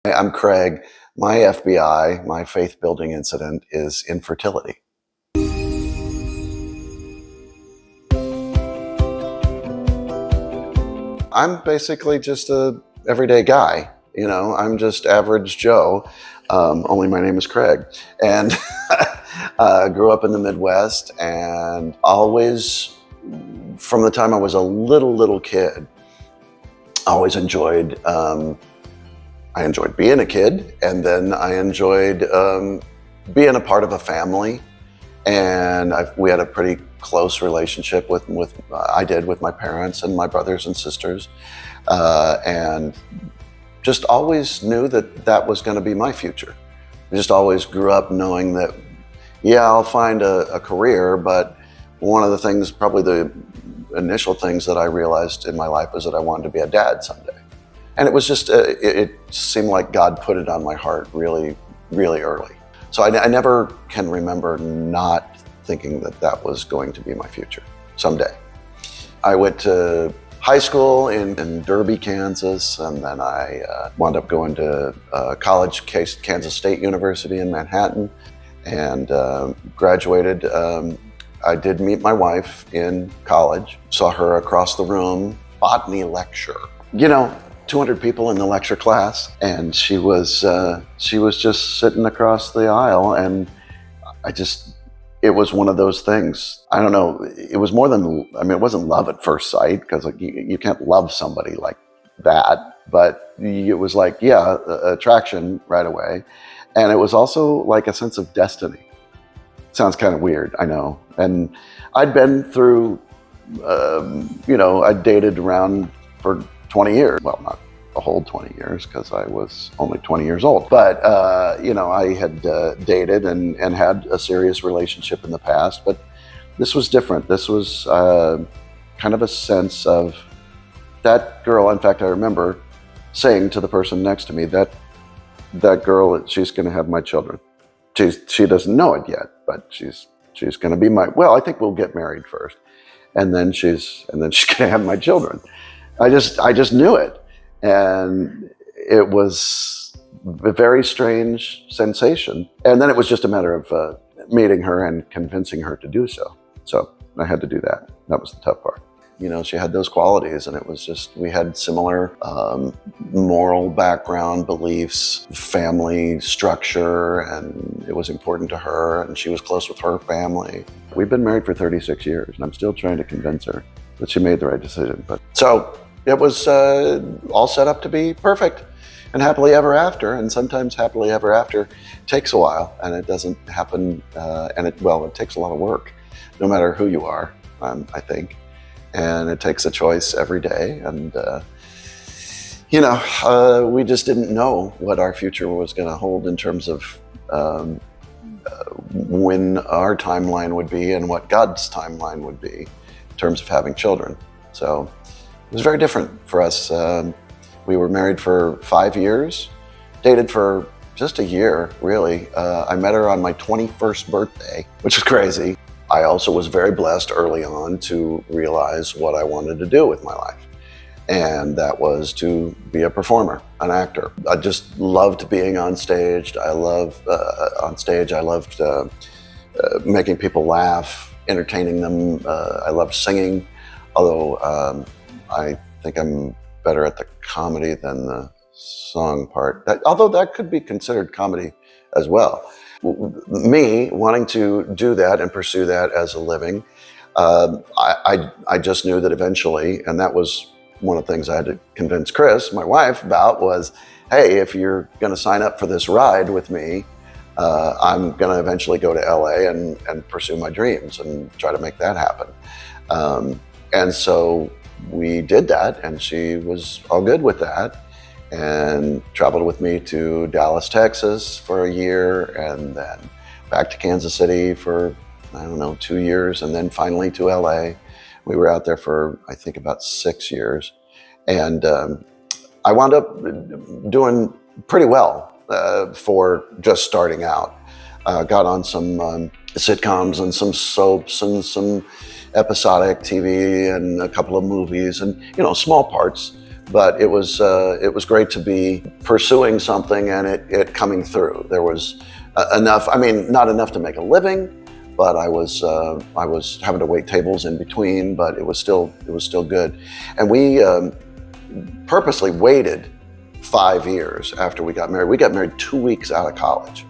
Hey, I'm Craig. My FBI, my faith building incident is infertility. I'm basically just a everyday guy. I'm just average Joe. Only my name is Craig. And grew up in the Midwest and always, from the time I was a little kid, always enjoyed I enjoyed being a kid, and then I enjoyed being a part of a family. And we had a pretty close relationship with my parents and my brothers and sisters, and just always knew that that was going to be my future. I just always grew up knowing that, yeah, I'll find a career, but one of the things, probably the initial things that I realized in my life was that I wanted to be a dad someday. And it was just, it seemed like God put it on my heart really, really early. So I never can remember not thinking that that was going to be my future someday. I went to high school in Derby, Kansas, and then I wound up going to college, Kansas State University in Manhattan, and graduated. I did meet my wife in college, saw her across the room, botany lecture. 200 people in the lecture class, and she was just sitting across the aisle, and it was one of those things. I don't know, it was more than, it wasn't love at first sight, because you can't love somebody like that, but it was like, yeah, attraction right away. And it was also like a sense of destiny. Sounds kind of weird, I know. And I'd been through, I dated around for 20 years. Well, not a whole 20 years, because I was only 20 years old. But, I had dated and had a serious relationship in the past, but this was different. This was kind of a sense of that girl. In fact, I remember saying to the person next to me that girl, she's going to have my children. She doesn't know it yet, but she's going to be I think we'll get married first. And then she's going to have my children. I just knew it. And it was a very strange sensation. And then it was just a matter of meeting her and convincing her to do so. So I had to do that. That was the tough part. She had those qualities, and it was just, we had similar moral background, beliefs, family structure, and it was important to her, and she was close with her family. We've been married for 36 years, and I'm still trying to convince her that she made the right decision. But so it was all set up to be perfect and happily ever after. And sometimes happily ever after takes a while, and it doesn't happen. And it takes a lot of work, no matter who you are, I think. And it takes a choice every day. And, we just didn't know what our future was going to hold in terms of when our timeline would be and what God's timeline would be in terms of having children. So it was very different for us. We were married for 5 years, dated for just a year, really. I met her on my 21st birthday, which is crazy. I also was very blessed early on to realize what I wanted to do with my life. And that was to be a performer, an actor. I just loved being on stage. I loved making people laugh, entertaining them. I loved singing, although I think I'm better at the comedy than the song part. Although that could be considered comedy as well. Me wanting to do that and pursue that as a living, I just knew that eventually, and that was one of the things I had to convince Chris, my wife, about was, hey, if you're going to sign up for this ride with me, I'm going to eventually go to LA and pursue my dreams and try to make that happen. And so we did that, and she was all good with that, and traveled with me to Dallas, Texas for a year, and then back to Kansas City for, 2 years, and then finally to LA. We were out there for, I think, about 6 years. And I wound up doing pretty well for just starting out. Got on some sitcoms and some soaps and some episodic TV and a couple of movies and, small parts. but it was great to be pursuing something and it coming through. There was enough, I mean, not enough to make a living, but I was having to wait tables in between, but it was still good. And we purposely waited 5 years after we got married. We got married 2 weeks out of college,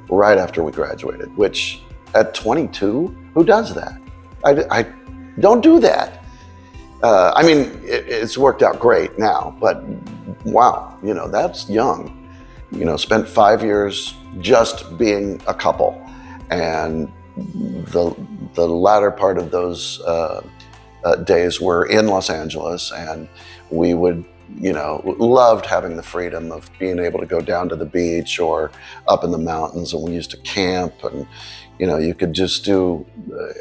right after we graduated, which at 22, who does that? I don't do that. I mean, it's worked out great now, but wow, you know, that's young. You know, spent 5 years just being a couple, and the latter part of those days were in Los Angeles, and we would, you know, loved having the freedom of being able to go down to the beach or up in the mountains, and we used to camp, and you know, you could just do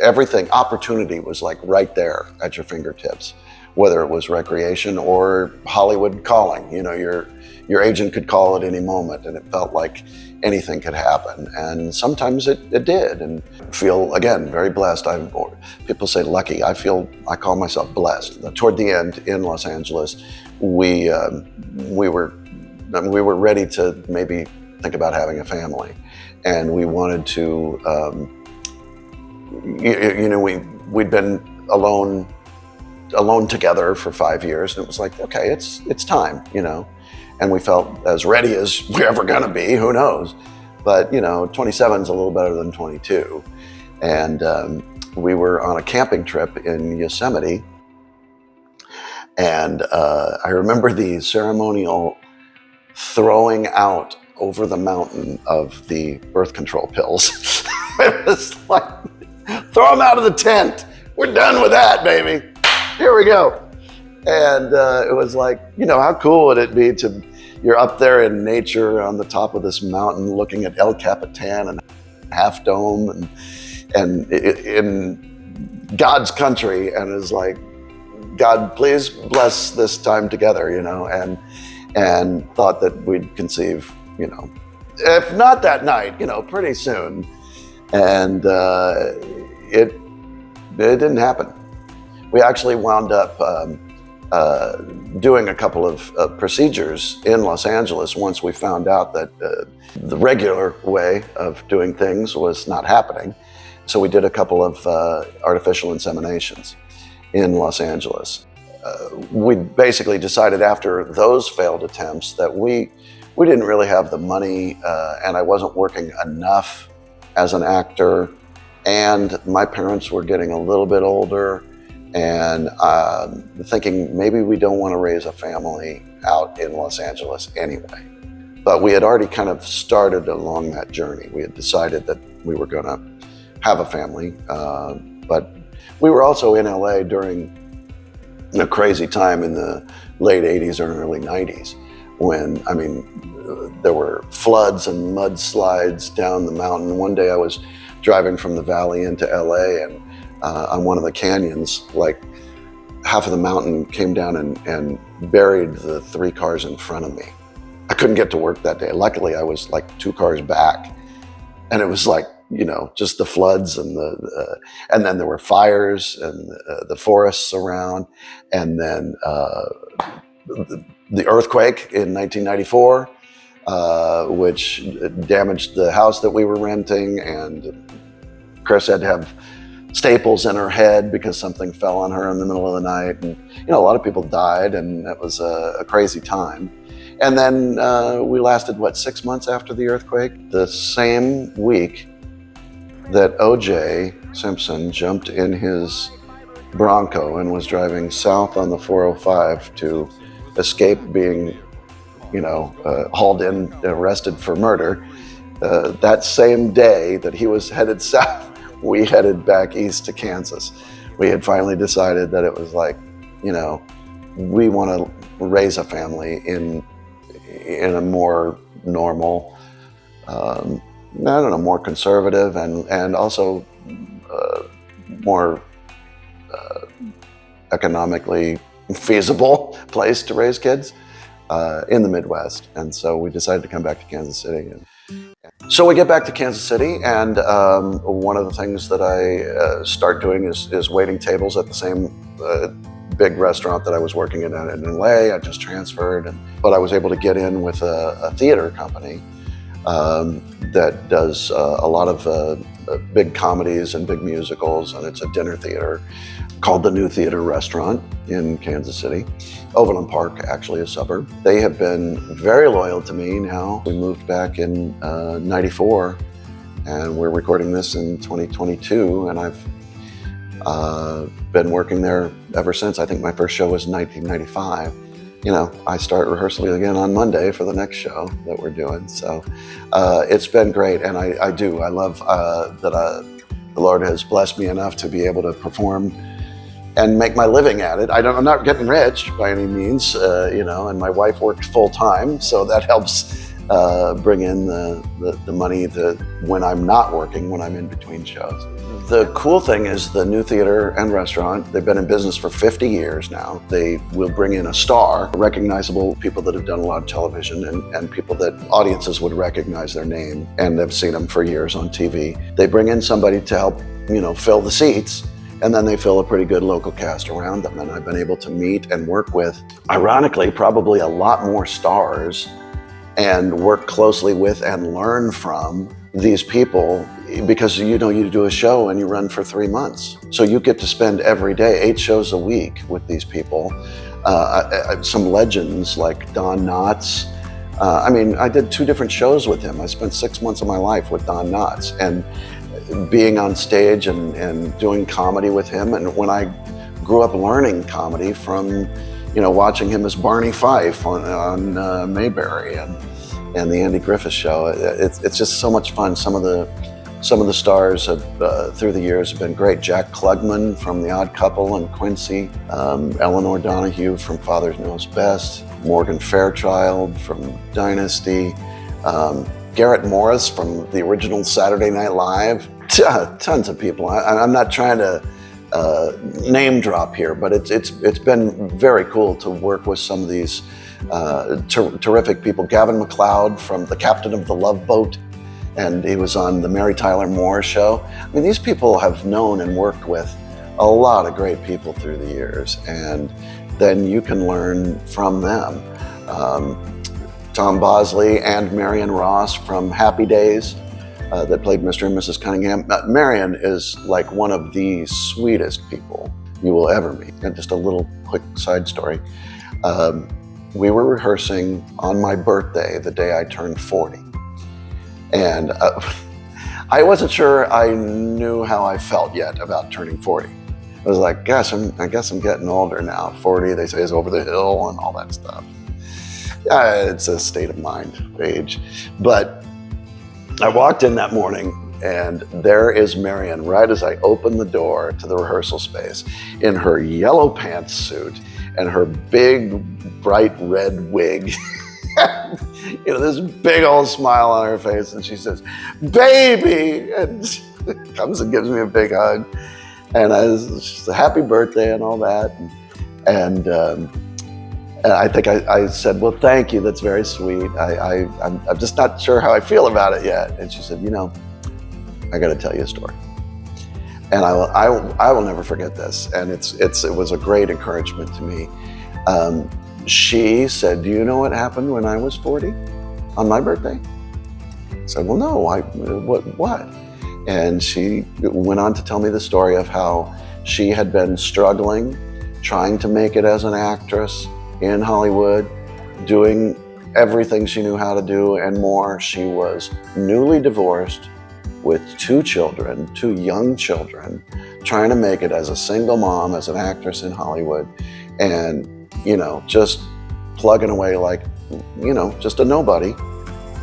everything. Opportunity was like right there at your fingertips, whether it was recreation or Hollywood calling. You know, your agent could call at any moment, and it felt like anything could happen. And sometimes it did, and I feel, again, very blessed. People say lucky. I call myself blessed. Toward the end in Los Angeles, we were ready to maybe think about having a family. And we wanted to, you know, we'd been alone together for 5 years, and it was like, okay, it's time, you know. And we felt as ready as we're ever gonna be. Who knows? But you know, 27 is a little better than 22. And we were on a camping trip in Yosemite, and I remember the ceremonial throwing out over the mountain of the birth control pills. It was like, throw them out of the tent. We're done with that, baby. Here we go. And it was like, you know, how cool would it be you're up there in nature on the top of this mountain looking at El Capitan and Half Dome and in God's country, and it's like, God, please bless this time together, you know, and thought that we'd conceive, you know, if not that night, you know, pretty soon. And it didn't happen. We actually wound up doing a couple of procedures in Los Angeles once we found out that the regular way of doing things was not happening. So we did a couple of artificial inseminations in Los Angeles. We basically decided after those failed attempts that we didn't really have the money, and I wasn't working enough as an actor, and my parents were getting a little bit older, and thinking maybe we don't want to raise a family out in Los Angeles anyway. But we had already kind of started along that journey. We had decided that we were going to have a family, but we were also in LA during a crazy time in the late 80s or early 90s, when, I mean, there were floods and mudslides down the mountain. One day I was driving from the valley into LA, and on one of the canyons, like half of the mountain came down and buried the 3 cars in front of me. I couldn't get to work that day. Luckily, I was like 2 cars back, and it was like, you know, just the floods and and then there were fires and the forests around, and then the earthquake in 1994, which damaged the house that we were renting, and Chris had to have staples in her head because something fell on her in the middle of the night, and you know, a lot of people died, and it was a crazy time. And then we lasted, what, 6 months after the earthquake? The same week that O.J. Simpson jumped in his Bronco and was driving south on the 405 to escape being, you know, hauled in, arrested for murder. That same day that he was headed south, we headed back east to Kansas. We had finally decided that it was like, you know, we want to raise a family in a more normal, I don't know, more conservative and also more economically feasible place to raise kids in the Midwest. And so we decided to come back to Kansas City. So we get back to Kansas City, and one of the things that I start doing is waiting tables at the same big restaurant that I was working in LA. I just transferred, but I was able to get in with a theater company that does a lot of big comedies and big musicals, and it's a dinner theater called the New Theater Restaurant in Kansas City. Overland Park, actually a suburb. They have been very loyal to me now. We moved back in '94, and we're recording this in 2022, and I've been working there ever since. I think my first show was 1995. You know, I start rehearsal again on Monday for the next show that we're doing. So it's been great, and I love that the Lord has blessed me enough to be able to perform and make my living at it. I'm not getting rich by any means, you know, and my wife works full time, so that helps bring in the money when I'm not working, when I'm in between shows. The cool thing is the New Theater and Restaurant, they've been in business for 50 years now. They will bring in a star, recognizable people that have done a lot of television and people that audiences would recognize their name and have seen them for years on TV. They bring in somebody to help, you know, fill the seats, and then they fill a pretty good local cast around them. And I've been able to meet and work with, ironically, probably a lot more stars and work closely with and learn from these people, because you know, you do a show and you run for 3 months. So you get to spend every day, 8 shows a week with these people. Some legends like Don Knotts. I mean, I did 2 different shows with him. I spent 6 months of my life with Don Knotts, and being on stage and doing comedy with him. And when I grew up learning comedy from, you know, watching him as Barney Fife on Mayberry and the Andy Griffith Show. It's just so much fun. Some of the stars through the years have been great. Jack Klugman from The Odd Couple and Quincy, Eleanor Donahue from Father Knows Best, Morgan Fairchild from Dynasty, Garrett Morris from the original Saturday Night Live. Tons of people. I'm not trying to name drop here, but it's been very cool to work with some of these terrific people. Gavin MacLeod from The Captain of the Love Boat, and he was on the Mary Tyler Moore Show. I mean, these people have known and worked with a lot of great people through the years, and then you can learn from them. Tom Bosley and Marion Ross from Happy Days that played Mr. and Mrs. Cunningham. Marion is like one of the sweetest people you will ever meet. And just a little quick side story. We were rehearsing on my birthday, the day I turned 40. And I wasn't sure I knew how I felt yet about turning 40. I was like, gosh, I guess I'm getting older now. 40, they say, is over the hill and all that stuff. It's a state of mind, age. But I walked in that morning, and there is Marion right as I opened the door to the rehearsal space in her yellow pantsuit and her big, bright red wig. You know, this big old smile on her face, and she says, "Baby!" and she comes and gives me a big hug. And she said, "Happy birthday," and all that. And I think I said, "Well, thank you. That's very sweet. I'm just not sure how I feel about it yet." And she said, "You know, I got to tell you a story." And I will never forget this. And it was a great encouragement to me. She said, "Do you know what happened when I was 40 on my birthday?" I said, "Well, no. What?" And she went on to tell me the story of how she had been struggling, trying to make it as an actress in Hollywood, doing everything she knew how to do and more. She was newly divorced with 2 children, 2 young children, trying to make it as a single mom, as an actress in Hollywood, and, you know, just plugging away like, you know, just a nobody,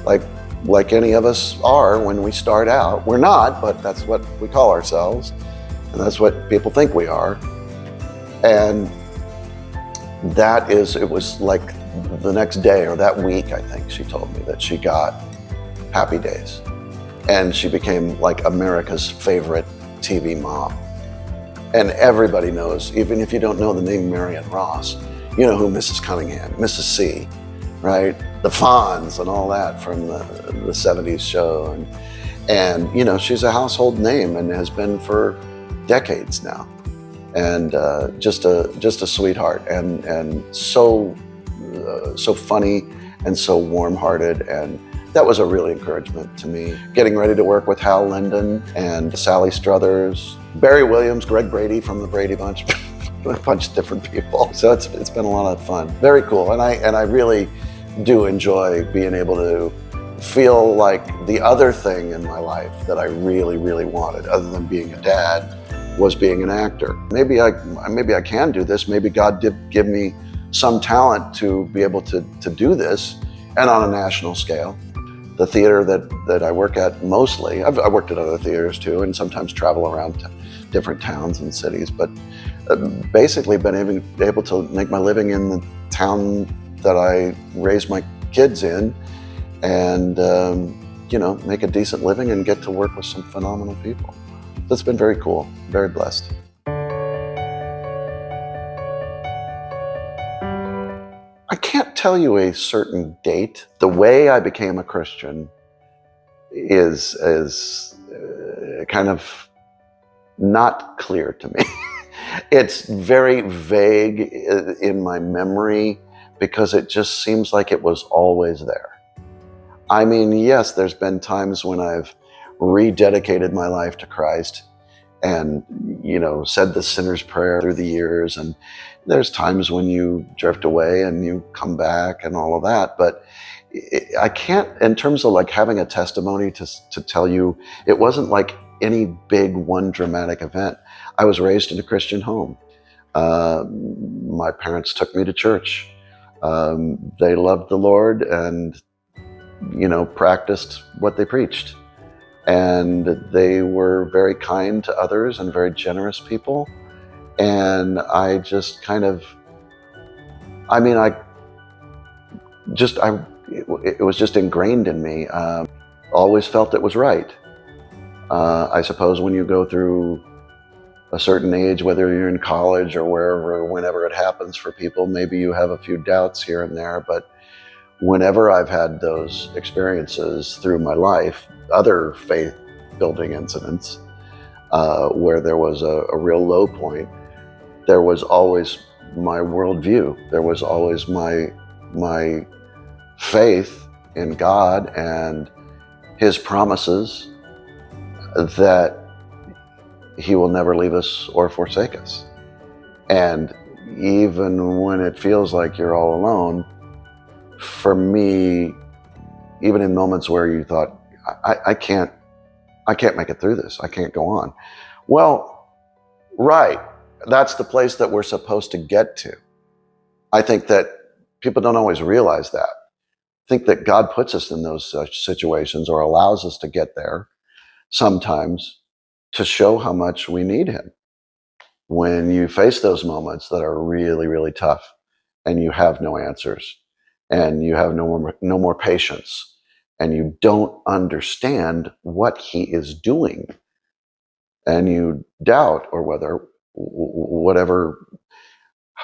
like any of us are when we start out. We're not, but that's what we call ourselves, and that's what people think we are. And it was like the next day or that week, I think she told me that she got Happy Days. And she became like America's favorite TV mom. And everybody knows, even if you don't know the name Marion Ross, you know who Mrs. Cunningham, Mrs. C, right? The Fonz and all that from the 70s show. And, you know, she's a household name and has been for decades now. and just a sweetheart, and so funny and so warm-hearted, and that was a real encouragement to me. Getting ready to work with Hal Linden and Sally Struthers, Barry Williams, Greg Brady from the Brady Bunch, a bunch of different people. So it's been a lot of fun, very cool, and I really do enjoy being able to feel like the other thing in my life that I really, really wanted, other than being a dad, was being an actor. Maybe I can do this. Maybe God did give me some talent to be able to do this, and on a national scale. The theater that I work at mostly, I worked at other theaters too, and sometimes travel around to different towns and cities, but basically been able to make my living in the town that I raised my kids in, and make a decent living and get to work with some phenomenal people. That's been very cool, very blessed. I can't tell you a certain date. The way I became a Christian is kind of not clear to me. It's very vague in my memory because it just seems like it was always there. I mean, yes, there's been times when I've rededicated my life to Christ and, said the sinner's prayer through the years. And there's times when you drift away and you come back and all of that. But I can't, in terms of like having a testimony to tell you, it wasn't like any big one dramatic event. I was raised in a Christian home. My parents took me to church. They loved the Lord and, practiced what they preached. And they were very kind to others and very generous people. And I just kind of, it was just ingrained in me. Always felt it was right. I suppose when you go through a certain age, whether you're in college or wherever, whenever it happens for people, maybe you have a few doubts here and there, but whenever I've had those experiences through my life, other faith-building incidents, where there was a real low point, there was always my worldview. There was always my faith in God and His promises that He will never leave us or forsake us. And even when it feels like you're all alone, for me, even in moments where you thought, I can't make it through this, I can't go on. Well, right, that's the place that we're supposed to get to. I think that people don't always realize that. I think that God puts us in those such situations or allows us to get there sometimes to show how much we need Him. When you face those moments that are really, really tough and you have no answers and you have no more patience and you don't understand what He is doing and you doubt or whatever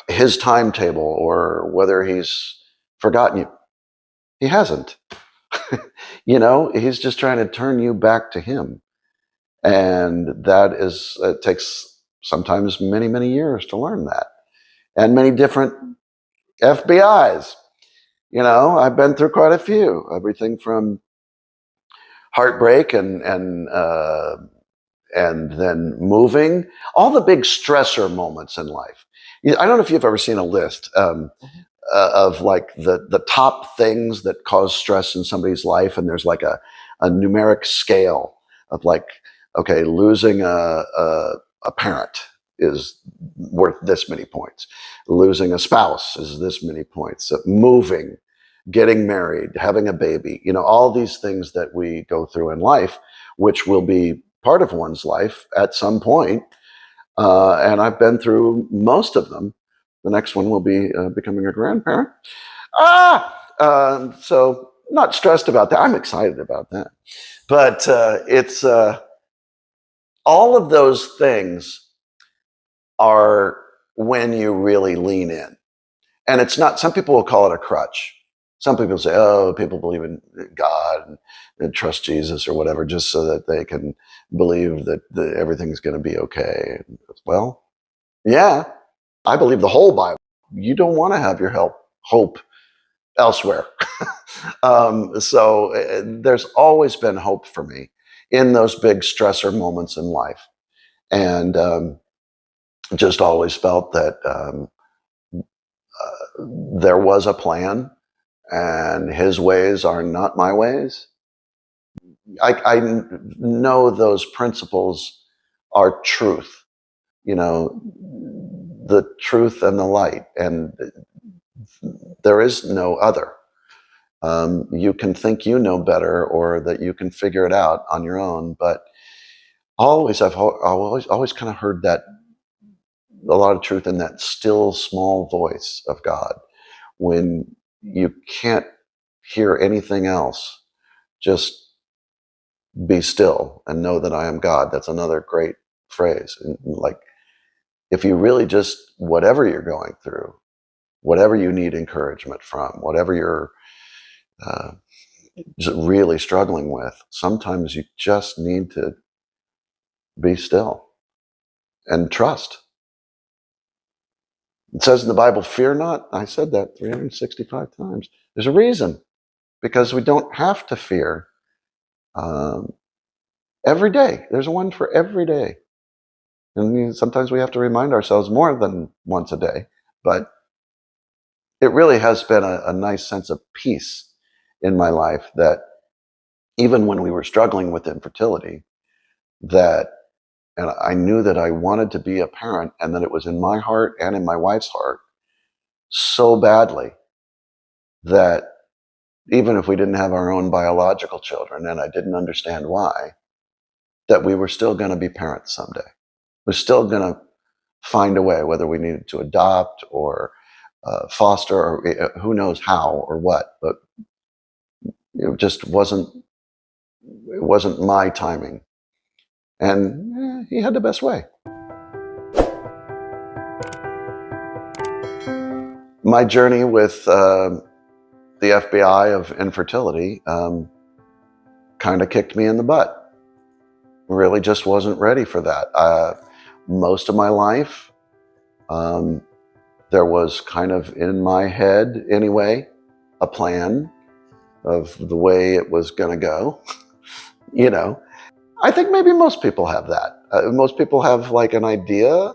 His timetable or whether He's forgotten you. He hasn't. He's just trying to turn you back to Him. And it takes sometimes many, many years to learn that. And many different FBIs. I've been through quite a few. Everything from heartbreak and then moving, all the big stressor moments in life. I don't know if you've ever seen a list of like the top things that cause stress in somebody's life, and there's like a numeric scale of like, okay, losing a parent is worth this many points. Losing a spouse is this many points. Moving, getting married, having a baby, all these things that we go through in life, which will be part of one's life at some point. And I've been through most of them. The next one will be becoming a grandparent. So not stressed about that. I'm excited about that. But it's all of those things are when you really lean in. And it's not, some people will call it a crutch. Some people say, oh, people believe in God and trust Jesus or whatever, just so that they can believe that everything's going to be okay. Well, Yeah, I believe the whole Bible. You don't want to have your hope elsewhere. So there's always been hope for me in those big stressor moments in life. And just always felt that there was a plan and his ways are not my ways. I know those principles are truth, you know, the truth and the light, and there is no other. You can think you know better or that you can figure it out on your own, but I've always kind of heard that a lot of truth in that still small voice of God when you can't hear anything else. Just be still and know that I am God. That's another great phrase. And like, if you really just, whatever you're going through, whatever you need encouragement from, whatever you're uh, just really struggling with, sometimes you just need to be still and trust. It says in the Bible, fear not. I said that 365 times. There's a reason, because we don't have to fear. Um, every day, there's one for every day. And sometimes we have to remind ourselves more than once a day. But it really has been a nice sense of peace in my life that even when we were struggling with infertility, that and I knew that I wanted to be a parent and that it was in my heart and in my wife's heart so badly that even if we didn't have our own biological children, and I didn't understand why, that we were still going to be parents someday. We're still going to find a way, whether we needed to adopt or foster or who knows how or what, but it just wasn't my timing. And he had the best way. My journey with the FBI of infertility kind of kicked me in the butt. Really just wasn't ready for that. Most of my life, there was kind of in my head anyway, a plan of the way it was going to go. You know, I think maybe most people have that. Most people have like an idea,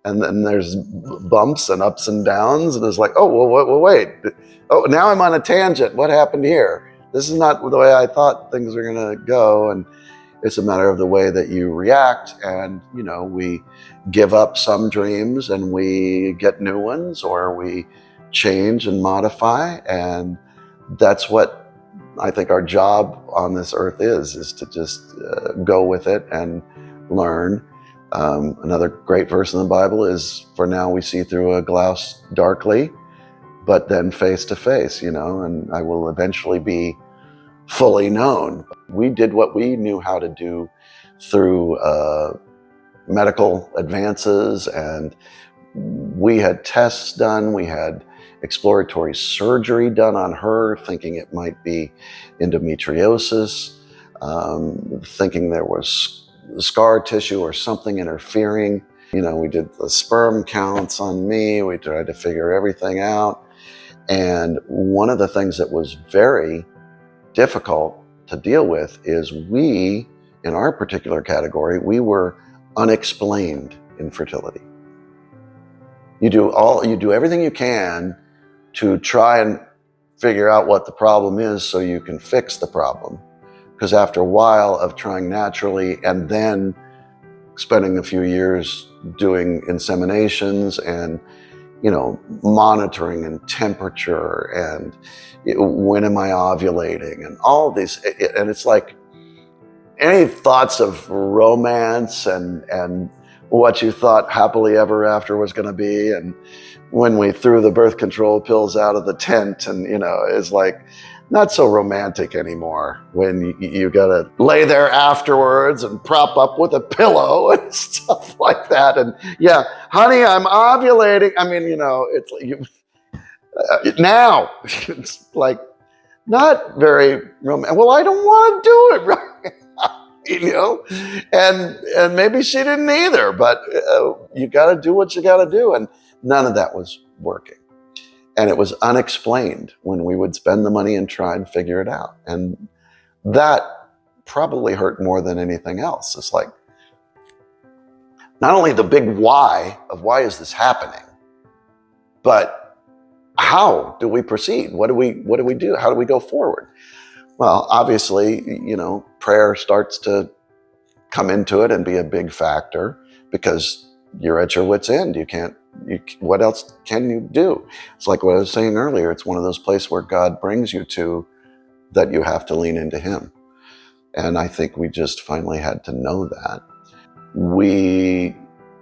and then there's bumps and ups and downs, and it's like, oh, well, wait. Oh, now I'm on a tangent. What happened here? This is not the way I thought things were going to go. And it's a matter of the way that you react. And, we give up some dreams and we get new ones, or we change and modify. And that's what I think our job on this earth is to just go with it and learn. Another great verse in the Bible is, for now we see through a glass darkly, but then face to face, and I will eventually be fully known. We did what we knew how to do through medical advances, and we had tests done. We had exploratory surgery done on her, thinking it might be endometriosis, thinking there was scar tissue or something interfering. We did the sperm counts on me. We tried to figure everything out. And one of the things that was very difficult to deal with is we, in our particular category, we were unexplained infertility. You do everything you can to try and figure out what the problem is so you can fix the problem. Because after a while of trying naturally and then spending a few years doing inseminations and monitoring and temperature and when am I ovulating and all these, and it's like any thoughts of romance and what you thought happily ever after was going to be, and when we threw the birth control pills out of the tent, and it's like not so romantic anymore when you gotta lay there afterwards and prop up with a pillow and stuff like that. And yeah, honey, I'm ovulating. I mean, it's like now it's like not very romantic. Well, I don't want to do it right. you know, and maybe she didn't either. But you got to do what you got to do, and none of that was working. And it was unexplained when we would spend the money and try and figure it out. And that probably hurt more than anything else. It's like, not only the big why of why is this happening, but how do we proceed? What do we do? How do we go forward? Well, obviously, prayer starts to come into it and be a big factor because you're at your wit's end. What else can you do? It's like what I was saying earlier. It's one of those places where God brings you to that you have to lean into him. And I think we just finally had to know that. We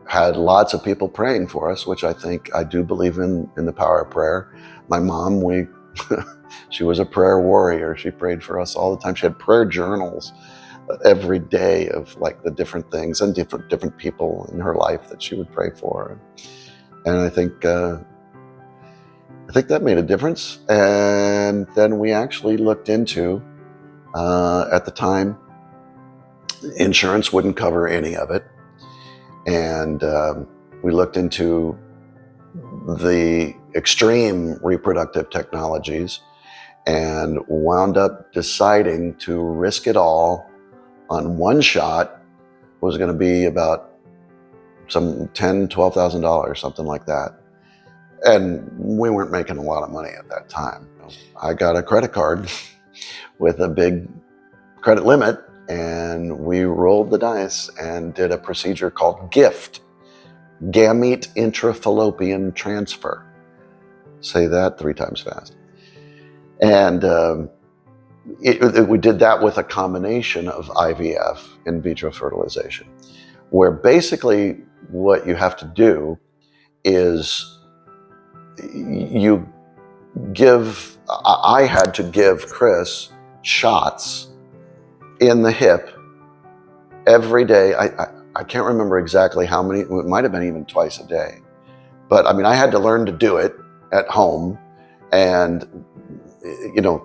had lots of people praying for us, which I do believe in the power of prayer. My mom, she was a prayer warrior. She prayed for us all the time. She had prayer journals every day of like the different things and different people in her life that she would pray for. And I think that made a difference. And then we actually looked into, at the time, insurance wouldn't cover any of it. And we looked into the extreme reproductive technologies and wound up deciding to risk it all on one shot. Was going to be about some $10,000-$12,000, something like that. And we weren't making a lot of money at that time. I got a credit card with a big credit limit, and we rolled the dice and did a procedure called GIFT, gamete intrafallopian transfer. Say that 3 times fast. And we did that with a combination of IVF, in vitro fertilization, where basically what you have to do is I had to give Chris shots in the hip every day. I can't remember exactly how many. It might have been even twice a day. But I mean, I had to learn to do it at home, and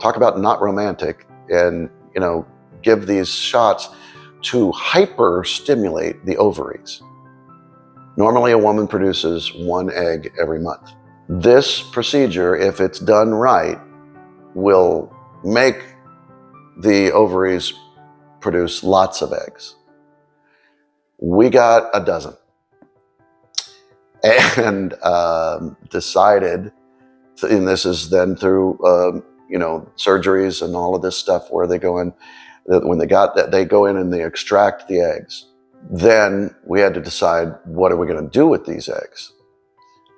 talk about not romantic, and give these shots to hyper stimulate the ovaries. Normally a woman produces 1 egg every month. This procedure, if it's done right, will make the ovaries produce lots of eggs. We got a dozen, and decided, and this is then through surgeries and all of this stuff where they go in, when they got that, they go in and they extract the eggs. Then we had to decide, what are we going to do with these eggs?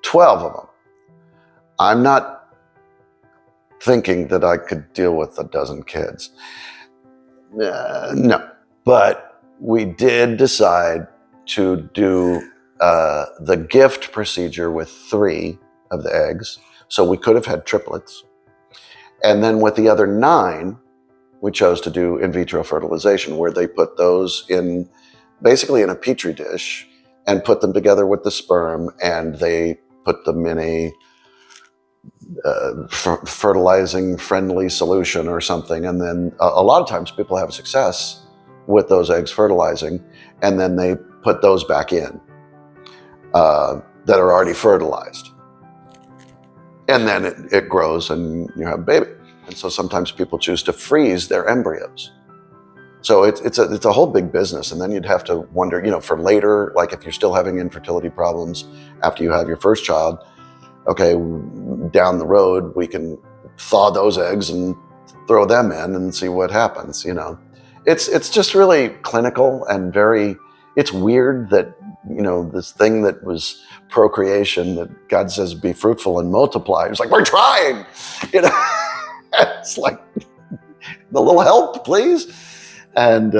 12 of them. I'm not thinking that I could deal with a dozen kids. No. But we did decide to do the GIFT procedure with 3 of the eggs. So we could have had triplets. And then with the other 9, we chose to do in vitro fertilization, where they put those basically in a petri dish and put them together with the sperm, and they put them in a fertilizing friendly solution or something. And then a lot of times people have success with those eggs fertilizing, and then they put those back in that are already fertilized. And then it grows and you have a baby. And so sometimes people choose to freeze their embryos. So it's a whole big business. And then you'd have to wonder, for later, like if you're still having infertility problems after you have your first child, okay, down the road, we can thaw those eggs and throw them in and see what happens. It's just really clinical and it's weird that, this thing that was procreation, that God says, be fruitful and multiply. It's like, we're trying, it's like, a little help, please. And,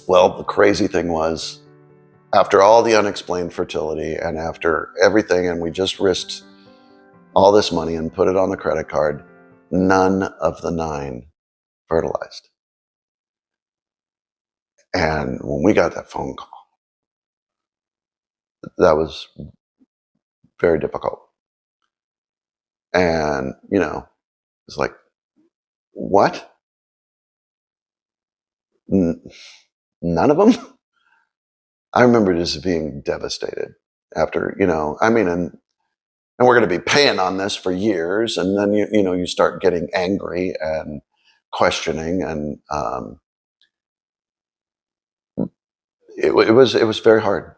well, the crazy thing was, after all the unexplained fertility and after everything, and we just risked all this money and put it on the credit card, none of the 9 fertilized. And when we got that phone call, that was very difficult. And, it's like, what? None of them. I remember just being devastated after, I mean, and we're going to be paying on this for years. And then, you start getting angry and questioning. And it was very hard.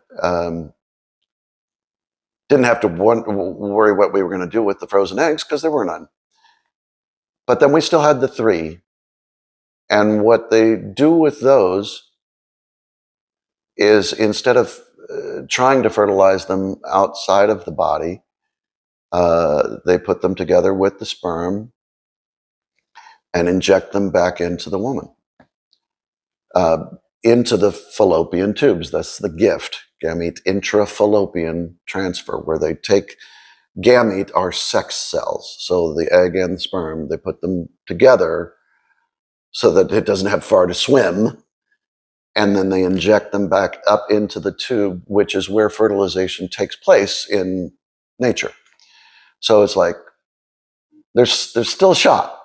Didn't have to worry what we were going to do with the frozen eggs because there were none. But then we still had the 3. And what they do with those is, instead of trying to fertilize them outside of the body, they put them together with the sperm and inject them back into the woman, into the fallopian tubes. That's the gift. Gamete intrafallopian transfer, where they take gamete, are sex cells. So the egg and the sperm, they put them together so that it doesn't have far to swim. And then they inject them back up into the tube, which is where fertilization takes place in nature. So it's like, there's still a shot,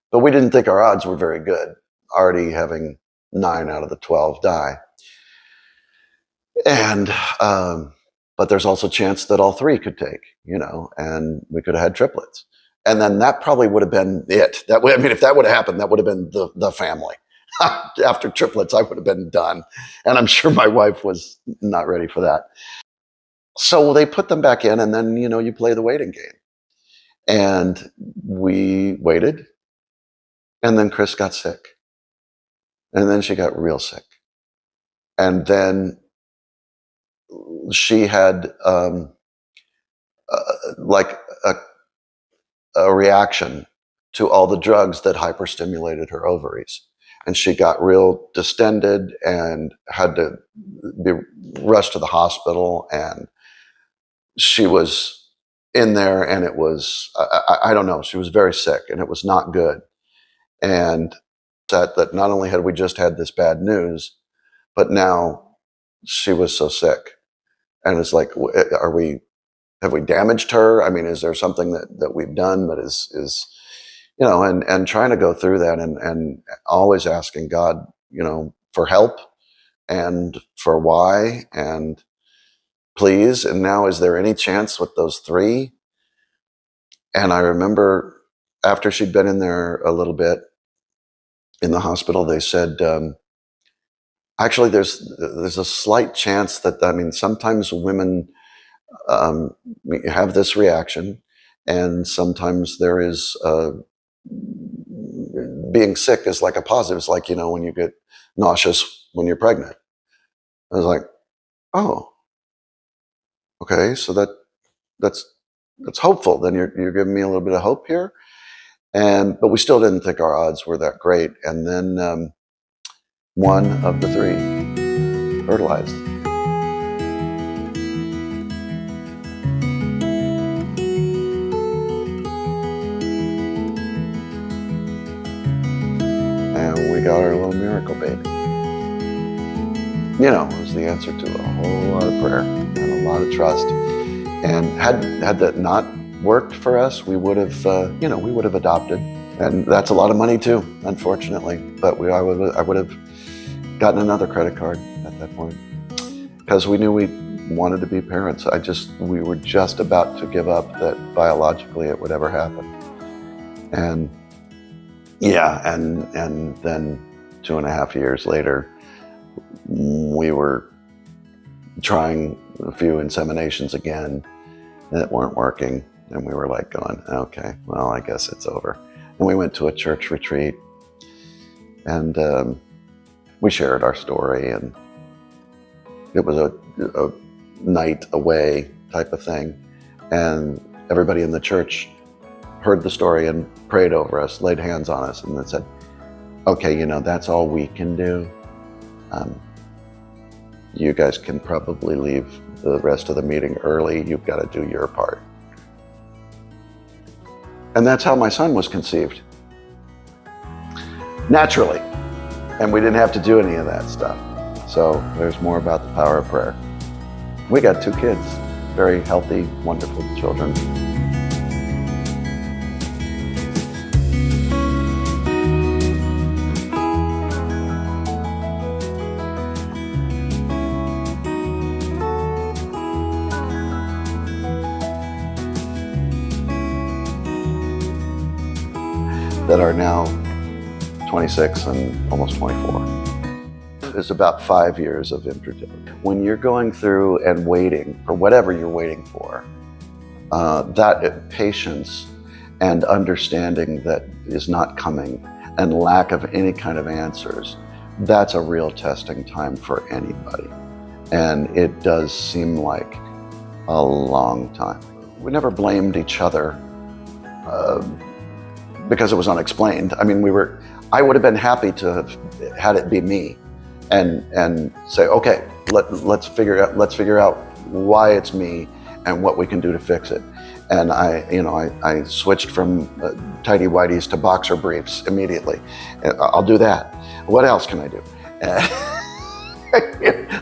But we didn't think our odds were very good, already having 9 out of the 12 die. And, but there's also a chance that all 3 could take, and we could have had triplets. And then that probably would have been it. If that would have happened, that would have been the family. After triplets, I would have been done. And I'm sure my wife was not ready for that. So they put them back in, and then, you play the waiting game. And we waited. And then Chris got sick. And then she got real sick. And then she had like a reaction to all the drugs that hyperstimulated her ovaries. And she got real distended and had to be rushed to the hospital. And she was in there, and it was, I don't know, she was very sick, and it was not good. And that not only had we just had this bad news, but now she was so sick. And it's like, have we damaged her? I mean, is there something that we've done that is and trying to go through that, and always asking God, for help and for why, and please. And now, is there any chance with those 3? And I remember, after she'd been in there a little bit in the hospital, they said, actually, there's a slight chance that, sometimes women have this reaction, and sometimes there is being sick is like a positive. It's like, when you get nauseous when you're pregnant. I was like, oh, okay, so that's hopeful. Then you're giving me a little bit of hope here. But we still didn't think our odds were that great. And then 1 of the 3 fertilized. And we got our little miracle baby. It was the answer to a whole lot of prayer and a lot of trust. And had that not worked for us, we would have, we would have adopted. And that's a lot of money too, unfortunately. But I would have gotten another credit card at that point, because we knew we wanted to be parents. We were just about to give up that biologically it would ever happen. And and then 2.5 years later, we were trying a few inseminations again that weren't working. And we were like going, okay, well, I guess it's over. And we went to a church retreat, and we shared our story, and it was a night away type of thing. And everybody in the church heard the story and prayed over us, laid hands on us, and then said, okay, that's all we can do. You guys can probably leave the rest of the meeting early. You've got to do your part. And that's how my son was conceived. Naturally. And we didn't have to do any of that stuff. So there's more about the power of prayer. We got 2 kids, very healthy, wonderful children. that are now 26 and almost 24. It's about 5 years of infertility. When you're going through and waiting for whatever you're waiting for, that patience and understanding that is not coming and lack of any kind of answers, that's a real testing time for anybody. And it does seem like a long time. We never blamed each other because it was unexplained. I mean, I would have been happy to have had it be me and say, okay, let's figure out why it's me and what we can do to fix it. And I switched from tidy whities to boxer briefs immediately. I'll do that. What else can I do?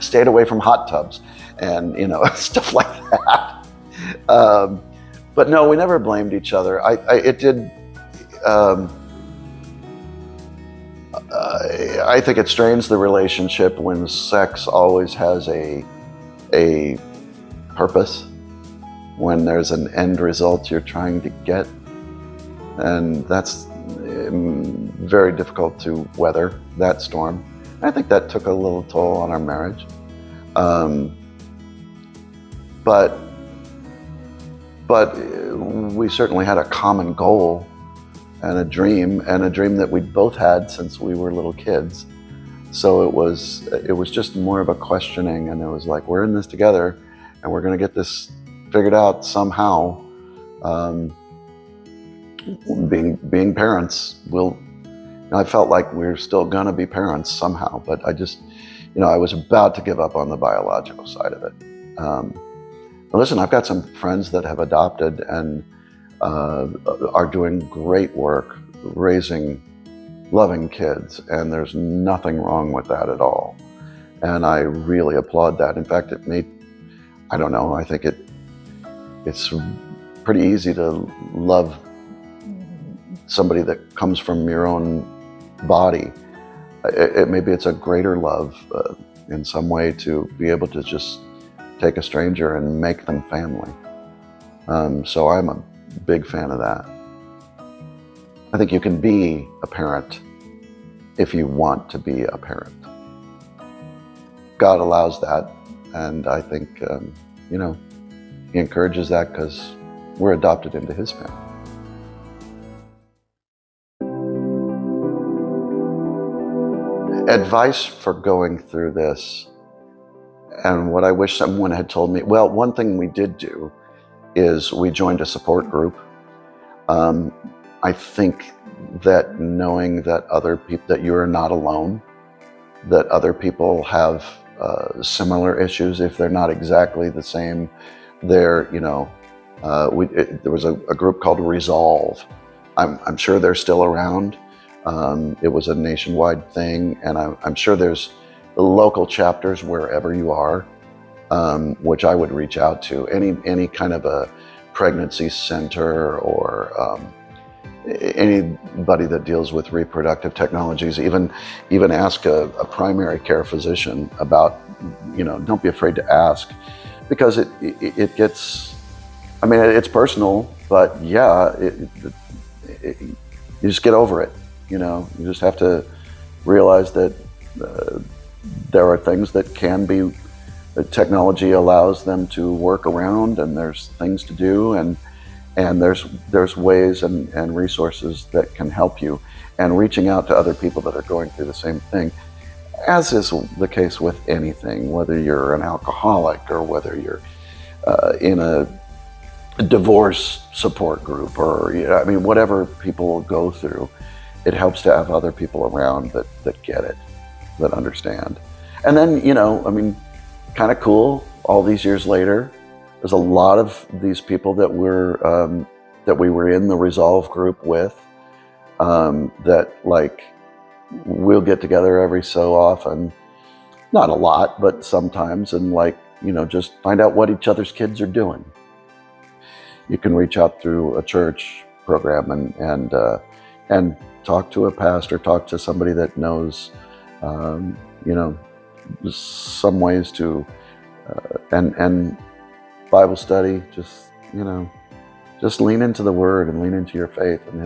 Stayed away from hot tubs and stuff like that. But no, we never blamed each other. I think it strains the relationship when sex always has a purpose, when there's an end result you're trying to get, and that's very difficult to weather, that storm. I think that took a little toll on our marriage. But we certainly had a common goal and a dream that we'd both had since we were little kids. So it was just more of a questioning, and it was like, we're in this together and we're going to get this figured out somehow. Being parents, I felt like we were still going to be parents somehow, but I was about to give up on the biological side of it. Listen, I've got some friends that have adopted and are doing great work raising loving kids, and there's nothing wrong with that at all. And I really applaud that. In fact, I think it's pretty easy to love somebody that comes from your own body. Maybe it's a greater love in some way to be able to just take a stranger and make them family. So I'm a big fan of that. I think you can be a parent if you want to be a parent. God allows that, and I think He encourages that because we're adopted into His family. Advice for going through this, and what I wish someone had told me. Well, one thing we did do is we joined a support group. I think that knowing that that you are not alone, that other people have similar issues, if they're not exactly the same, there was a group called Resolve. I'm sure they're still around. It was a nationwide thing, and I'm sure there's local chapters wherever you are, which I would reach out to. Any kind of a pregnancy center or anybody that deals with reproductive technologies. Even ask a primary care physician about. Don't be afraid to ask, because it gets. I mean, it's personal, but yeah, you just get over it. You just have to realize that there are things that technology allows them to work around, and there's things to do, and there's ways and resources that can help you, and reaching out to other people that are going through the same thing, as is the case with anything, whether you're an alcoholic or whether you're in a divorce support group, or whatever people go through. It helps to have other people around that get it, that understand. And then, kind of cool, all these years later, there's a lot of these people that we were in the Resolve group with, that we'll get together every so often, not a lot, but sometimes, and just find out what each other's kids are doing. You can reach out through a church program and talk to a pastor, talk to somebody that knows, some ways to, and Bible study, just lean into the Word and lean into your faith and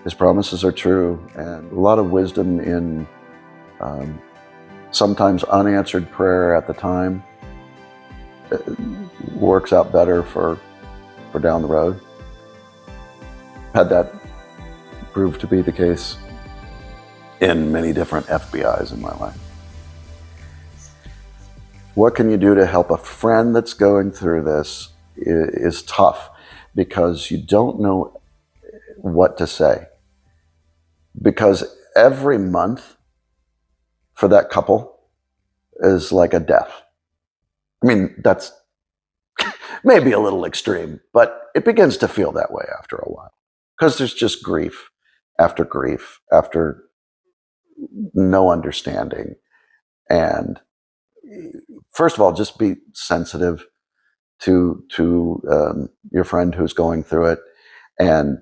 His promises are true, and a lot of wisdom in sometimes unanswered prayer at the time works out better for down the road. Had that proved to be the case in many different FBIs in my life. What can you do to help a friend that's going through this is tough, because you don't know what to say. Because every month for that couple is like a death. I mean, that's maybe a little extreme, but it begins to feel that way after a while, because there's just grief after no understanding. And first of all, just be sensitive to your friend who's going through it, and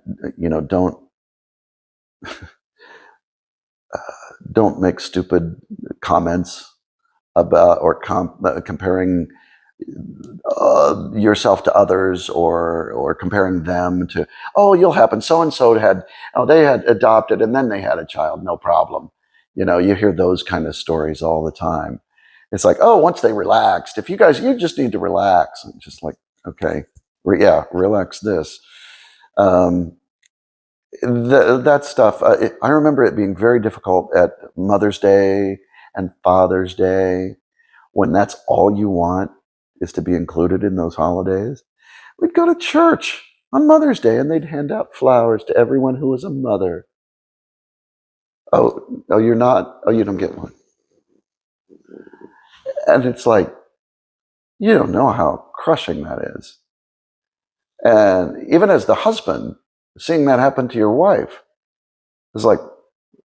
don't make stupid comments about or comparing yourself to others, or comparing them to, oh, you'll happen. So-and-so they had adopted and then they had a child, no problem. You hear those kind of stories all the time. It's like, oh, once they relaxed, you just need to relax. I'm just like, okay, relax this. That stuff, I remember it being very difficult at Mother's Day and Father's Day, when that's all you want is to be included in those holidays. We'd go to church on Mother's Day and they'd hand out flowers to everyone who was a mother. Oh, you're not? Oh, you don't get one. And it's like, you don't know how crushing that is. And even as the husband, seeing that happen to your wife is like,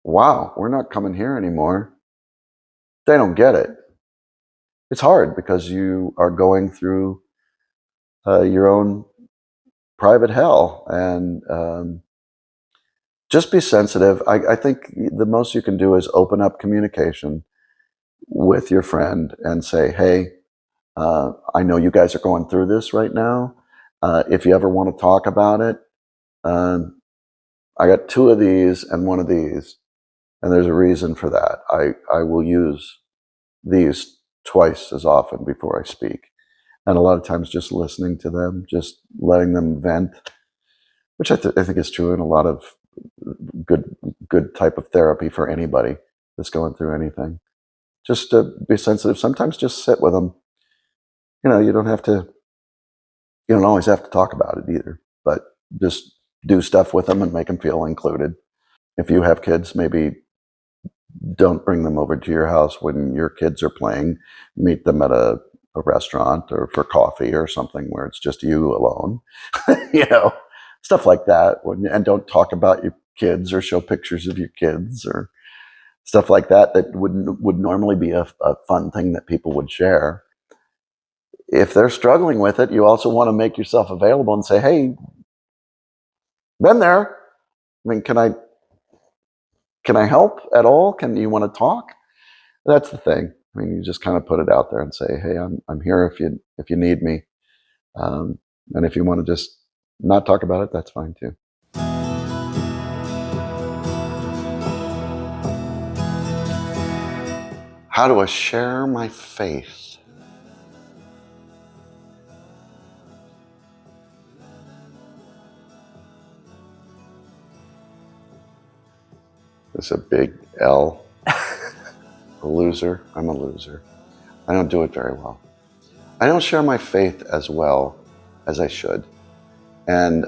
wow, we're not coming here anymore. They don't get it. It's hard because you are going through your own private hell, and just be sensitive. I think the most you can do is open up communication with your friend and say, hey, I know you guys are going through this right now. If you ever want to talk about it, I got 2 of these and 1 of these, and there's a reason for that. I will use these twice as often before I speak. And a lot of times just listening to them, just letting them vent, which I think is true in a lot of good type of therapy for anybody that's going through anything. Just to be sensitive. Sometimes just sit with them. You don't always have to talk about it either, but just do stuff with them and make them feel included. If you have kids, maybe don't bring them over to your house when your kids are playing. Meet them at a restaurant or for coffee or something where it's just you alone. Stuff like that. And don't talk about your kids or show pictures of your kids or stuff like that would normally be a fun thing that people would share. If they're struggling with it, you also want to make yourself available and say, hey, been there. I mean, can I help at all? You want to talk? That's the thing. I mean, you just kind of put it out there and say, hey, I'm here if you need me. And if you want to just not talk about it, that's fine too. How do I share my faith? It's a big L. A loser. I'm a loser. I don't do it very well. I don't share my faith as well as I should. And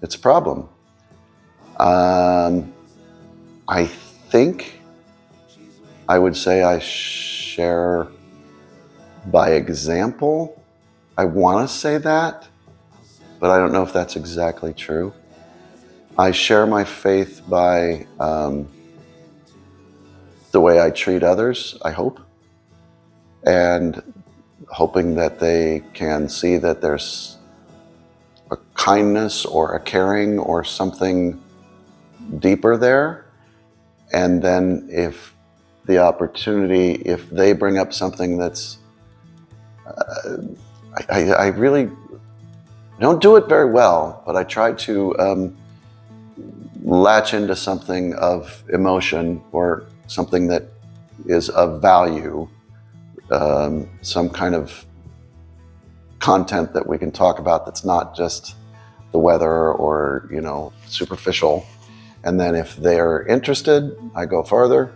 it's a problem. I think I would say I share by example. I want to say that, but I don't know if that's exactly true. I share my faith by the way I treat others, I hope, and hoping that they can see that there's a kindness or a caring or something deeper there. And then if they bring up something that's, I really don't do it very well, but I try to latch into something of emotion or something that is of value, some kind of content that we can talk about that's not just the weather or, superficial. And then if they're interested, I go farther.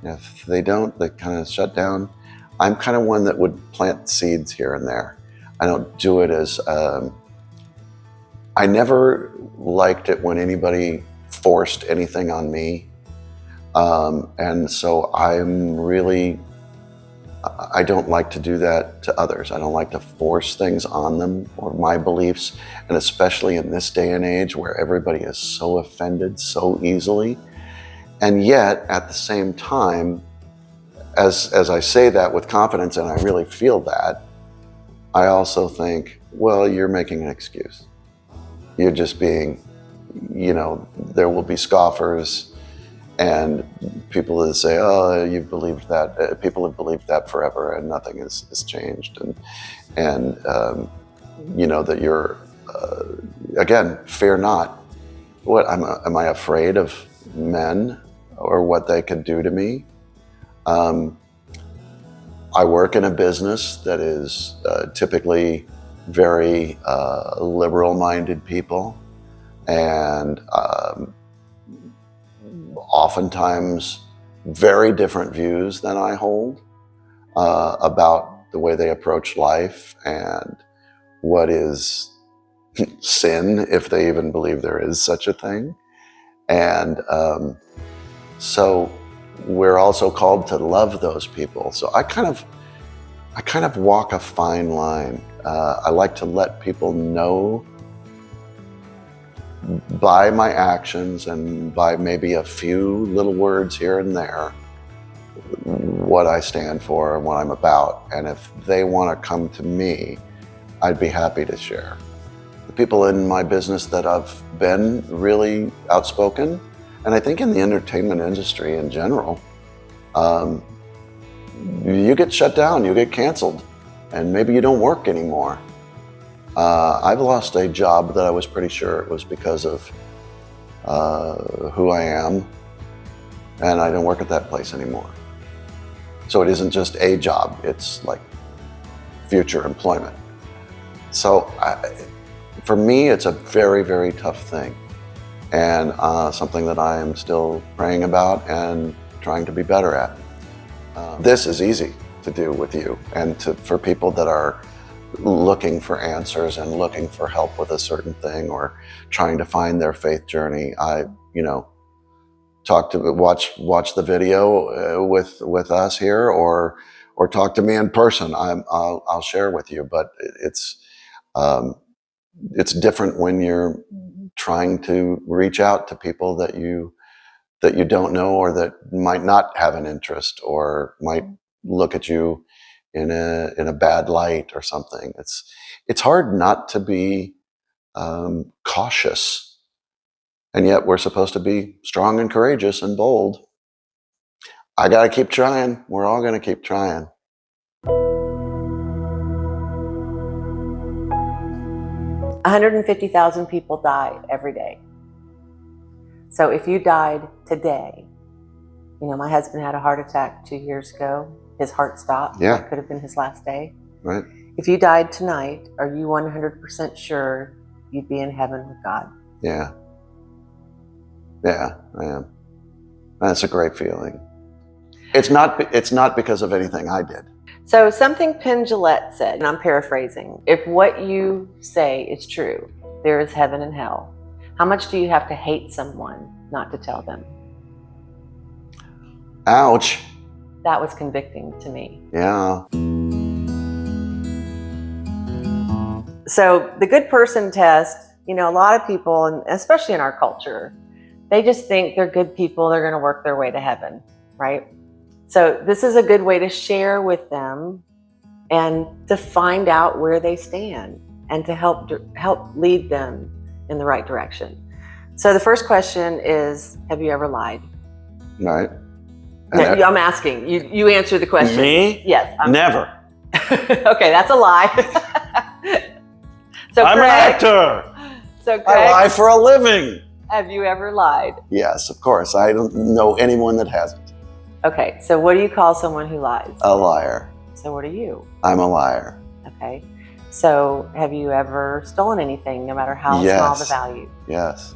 If they don't, they kind of shut down. I'm kind of one that would plant seeds here and there. I don't do it as, I never liked it when anybody forced anything on me. And so I don't like to do that to others. I don't like to force things on them or my beliefs. And especially in this day and age where everybody is so offended so easily. And yet at the same time, as I say that with confidence, and I really feel that, I also think, well, you're making an excuse. You're just being, there will be scoffers and people that say, oh, you've believed that. People have believed that forever and nothing has changed. And that you're, again, fear not. What, am I afraid of men or what they could do to me? I work in a business that is typically very liberal-minded people, and oftentimes very different views than I hold about the way they approach life and what is sin, if they even believe there is such a thing. And so we're also called to love those people. So I kind of walk a fine line. I like to let people know by my actions and by maybe a few little words here and there what I stand for and what I'm about. And if they want to come to me, I'd be happy to share. The people in my business that have been really outspoken, and I think in the entertainment industry in general, you get shut down, you get canceled, and maybe you don't work anymore. I've lost a job that I was pretty sure it was because of who I am, and I don't work at that place anymore. So it isn't just a job, it's like future employment. So for me, it's a very, very tough thing, and something that I am still praying about and trying to be better at. This is easy to do with you, and for people that are looking for answers and looking for help with a certain thing or trying to find their faith journey. Watch the video with us here, or talk to me in person. I'll share with you, but it's different when you're trying to reach out to people that you don't know, or that might not have an interest, or might look at you in a bad light or something. It's hard not to be cautious, and yet we're supposed to be strong and courageous and bold. I gotta keep trying. We're all gonna keep trying. 150,000 people die every day. So if you died today, my husband had a heart attack 2 years ago. His heart stopped. Yeah. That could have been his last day. Right. If you died tonight, are you 100% sure you'd be in heaven with God? Yeah. Yeah, I am. That's a great feeling. It's not because of anything I did. So something Penn Jillette said, and I'm paraphrasing, if what you say is true, there is heaven and hell. How much do you have to hate someone not to tell them? Ouch. That was convicting to me. Yeah. So the good person test, a lot of people, and especially in our culture, they just think they're good people, they're going to work their way to heaven, right? So this is a good way to share with them and to find out where they stand and to help lead them in the right direction. So the first question is, have you ever lied? Right. No, I'm asking. You answer the question. Me? Yes. Never. Okay, that's a lie. So I'm an actor. So Craig, I lie for a living. Have you ever lied? Yes, of course. I don't know anyone that hasn't. Okay, so what do you call someone who lies? A liar. So what are you? I'm a liar. Okay, so have you ever stolen anything, no matter how small the Yes. value? Yes.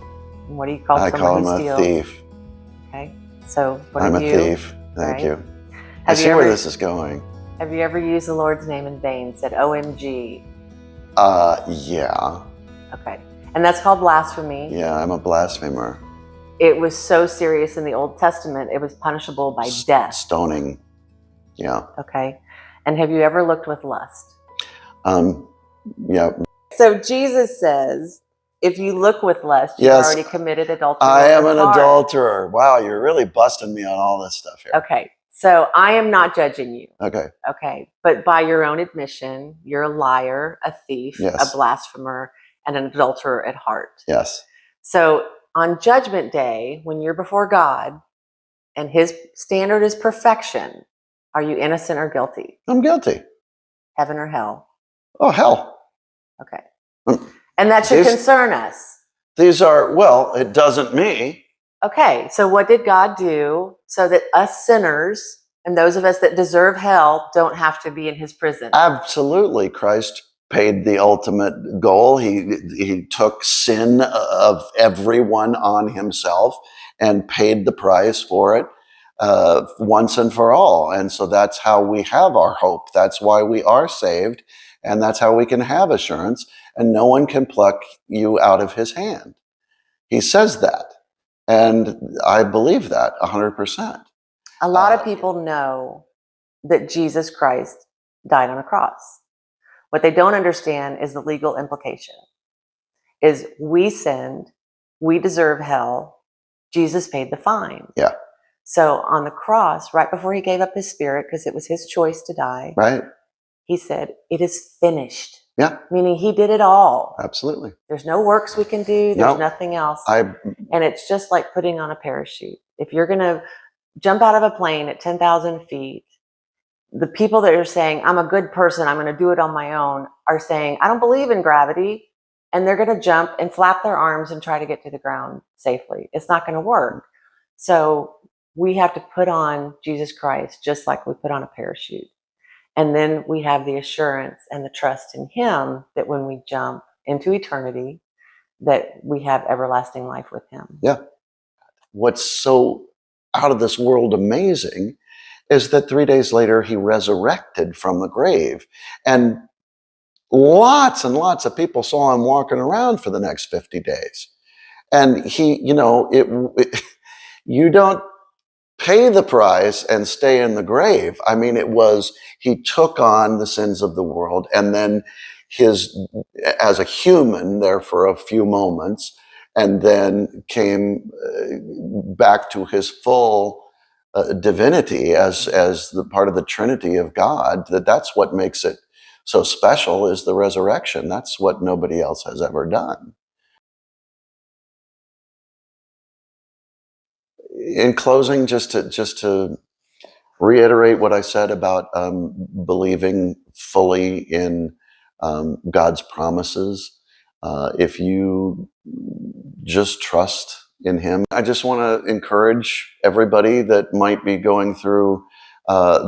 And what do you call I call someone him who a steals? thief. Okay, so what I'm are a you? thief. Thank Right. you. I Have see you where ever- this is going. Have you ever used the Lord's name in vain? Said OMG? Yeah. Okay, and that's called blasphemy. Yeah, I'm a blasphemer. It was so serious in the Old Testament, it was punishable by death. Stoning. Yeah. Okay, and have you ever looked with lust? Yeah. So Jesus says, if you look with lust, you've Yes. already committed adultery. I am with an your heart. adulterer. Wow, you're really busting me on all this stuff here. Okay, so I am not judging you. Okay. Okay, but by your own admission, you're a liar, a thief, Yes. a blasphemer, and an adulterer at heart. Yes. So on Judgment Day, when you're before God and his standard is perfection, are you innocent or guilty? I'm guilty. Heaven or hell? Oh, hell. Okay. Um, And that should these- concern us. These are, well, it doesn't me. Okay, so what did God do so that us sinners and those of us that deserve hell don't have to be in his prison? Absolutely. Christ paid the ultimate goal. He took sin of everyone on himself and paid the price for it once and for all. And so that's how we have our hope. That's why we are saved. And that's how we can have assurance. And no one can pluck you out of his hand. He says that. And I believe that 100%. A lot of people know that Jesus Christ died on a cross. What they don't understand is the legal implication. Is we sinned, we deserve hell, Jesus paid the fine. Yeah. So on the cross, right before he gave up his spirit, because it was his choice to die, Right? he said, it is finished. Yeah. Meaning he did it all. Absolutely. There's no works we can do. There's No. nothing else. I And it's just like putting on a parachute. If you're going to jump out of a plane at 10,000 feet, the people that are saying, I'm a good person, I'm going to do it on my own, are saying, I don't believe in gravity. And they're going to jump and flap their arms and try to get to the ground safely. It's not going to work. So we have to put on Jesus Christ just like we put on a parachute. And then we have the assurance and the trust in him that when we jump into eternity, that we have everlasting life with him. Yeah. What's so out of this world amazing is that 3 days later he resurrected from the grave. And lots and lots of people saw him walking around for the next 50 days. And he, you don't pay the price and stay in the grave. I mean, he took on the sins of the world, and then as a human there for a few moments, and then came back to his full divinity as the part of the Trinity of God. That's what makes it so special, is the resurrection. That's what nobody else has ever done. In closing, just to reiterate what I said about believing fully in God's promises. If you just trust in him, I just want to encourage everybody that might be going through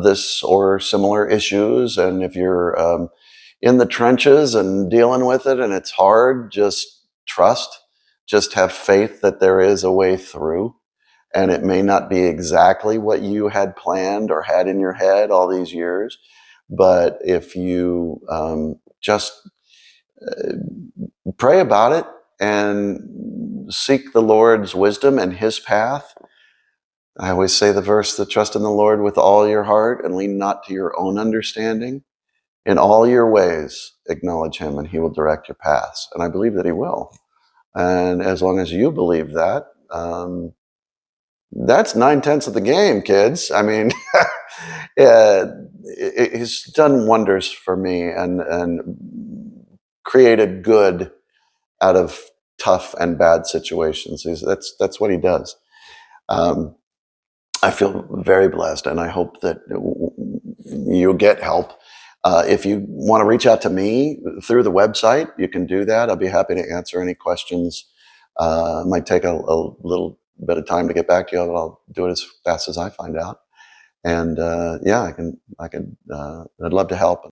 this or similar issues. And if you're in the trenches and dealing with it and it's hard, just trust, just have faith that there is a way through. And it may not be exactly what you had planned or had in your head all these years, but if you just pray about it and seek the Lord's wisdom and his path. I always say the verse, that trust in the Lord with all your heart and lean not to your own understanding. In all your ways, acknowledge him and he will direct your paths. And I believe that he will. And as long as you believe that, that's 9/10 of the game, kids. I mean, he's done wonders for me and created good out of tough and bad situations. That's what he does. I feel very blessed, and I hope that you'll get help. If you want to reach out to me through the website, you can do that. I'll be happy to answer any questions It might take a little bit of time to get back to you, but I'll do it as fast as I find out. And yeah, I'd love to help.